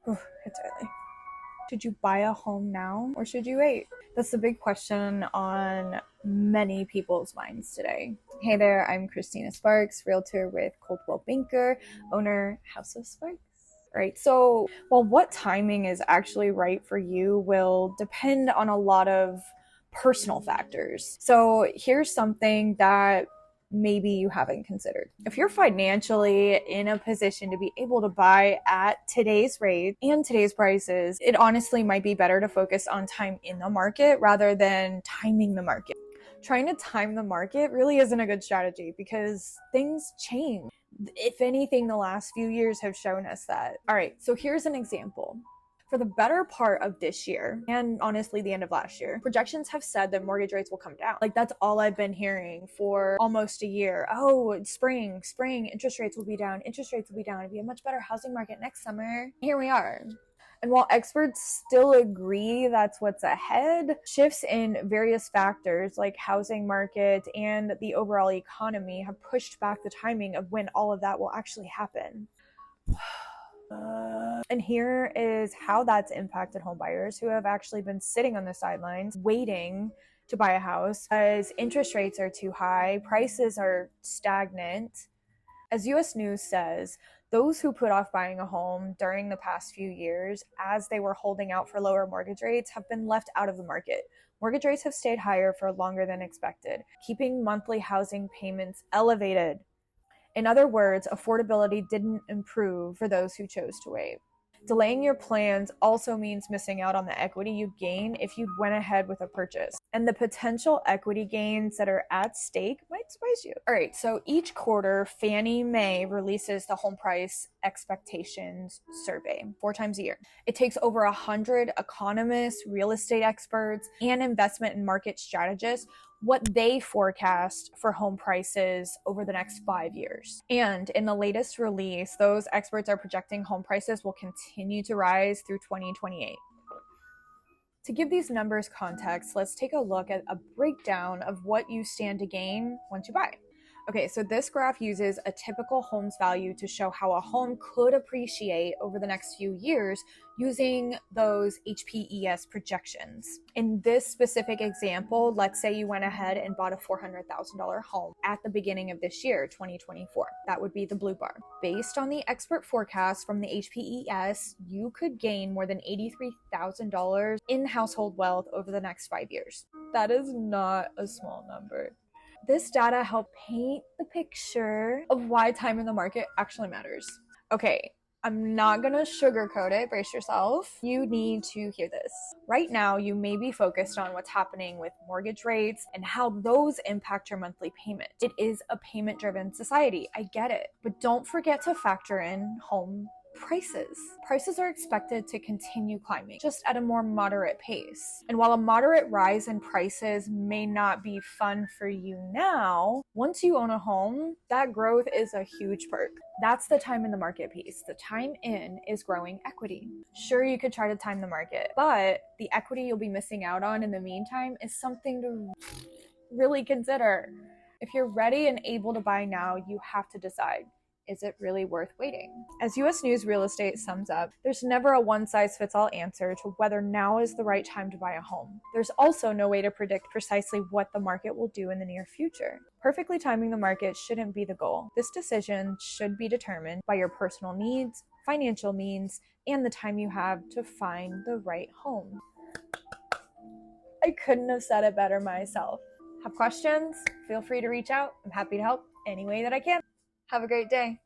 It's early. Should you buy a home now or should you wait? That's the big question on many people's minds today. Hey there, I'm Christina Sparks, realtor with Coldwell Banker, owner House of Sparks. Right. So, well, what timing is actually right for you will depend on a lot of personal factors. So, here's something that maybe you haven't considered. If you're financially in a position to be able to buy at today's rate and today's prices, it honestly might be better to focus on time in the market rather than timing the market. Trying to time the market really isn't a good strategy because things change. If anything, the last few years have shown us that. All right, so here's an example. For the better part of this year, and honestly the end of last year, projections have said that mortgage rates will come down. Like, that's all I've been hearing for almost a year. Oh, it's spring, interest rates will be down, it'll be a much better housing market next summer. Here we are. And while experts still agree that's what's ahead, shifts in various factors like housing market and the overall economy have pushed back the timing of when all of that will actually happen. And here is how that's impacted home buyers who have actually been sitting on the sidelines waiting to buy a house as interest rates are too high, prices are stagnant. As US News says, those who put off buying a home during the past few years as they were holding out for lower mortgage rates have been left out of the market. Mortgage rates have stayed higher for longer than expected, keeping monthly housing payments elevated. In other words, affordability didn't improve for those who chose to wait. Delaying your plans also means missing out on the equity you gain if you went ahead with a purchase. And the potential equity gains that are at stake might surprise you. All right, so each quarter, Fannie Mae releases the home price expectations survey 4 times a year. It takes over 100 economists, real estate experts, and investment and market strategists what they forecast for home prices over the next 5 years. And in the latest release, those experts are projecting home prices will continue to rise through 2028. To give these numbers context, let's take a look at a breakdown of what you stand to gain once you buy. Okay, so this graph uses a typical home's value to show how a home could appreciate over the next few years using those HPES projections. In this specific example, let's say you went ahead and bought a $400,000 home at the beginning of this year, 2024. That would be the blue bar. Based on the expert forecast from the HPES, you could gain more than $83,000 in household wealth over the next 5 years. That is not a small number. This data helped paint the picture of why time in the market actually matters. Okay, I'm not gonna sugarcoat it, brace yourself. You need to hear this. Right now, you may be focused on what's happening with mortgage rates and how those impact your monthly payment. It is a payment-driven society, I get it. But don't forget to factor in home prices. Prices are expected to continue climbing, just at a more moderate pace. And while a moderate rise in prices may not be fun for you now, once you own a home, that growth is a huge perk. That's the time in the market piece. The time in is growing equity. Sure, you could try to time the market, but the equity you'll be missing out on in the meantime is something to really consider. If you're ready and able to buy now, you have to decide. Is it really worth waiting? As US News Real Estate sums up, there's never a one-size-fits-all answer to whether now is the right time to buy a home. There's also no way to predict precisely what the market will do in the near future. Perfectly timing the market shouldn't be the goal. This decision should be determined by your personal needs, financial means, and the time you have to find the right home. I couldn't have said it better myself. Have questions? Feel free to reach out. I'm happy to help any way that I can. Have a great day.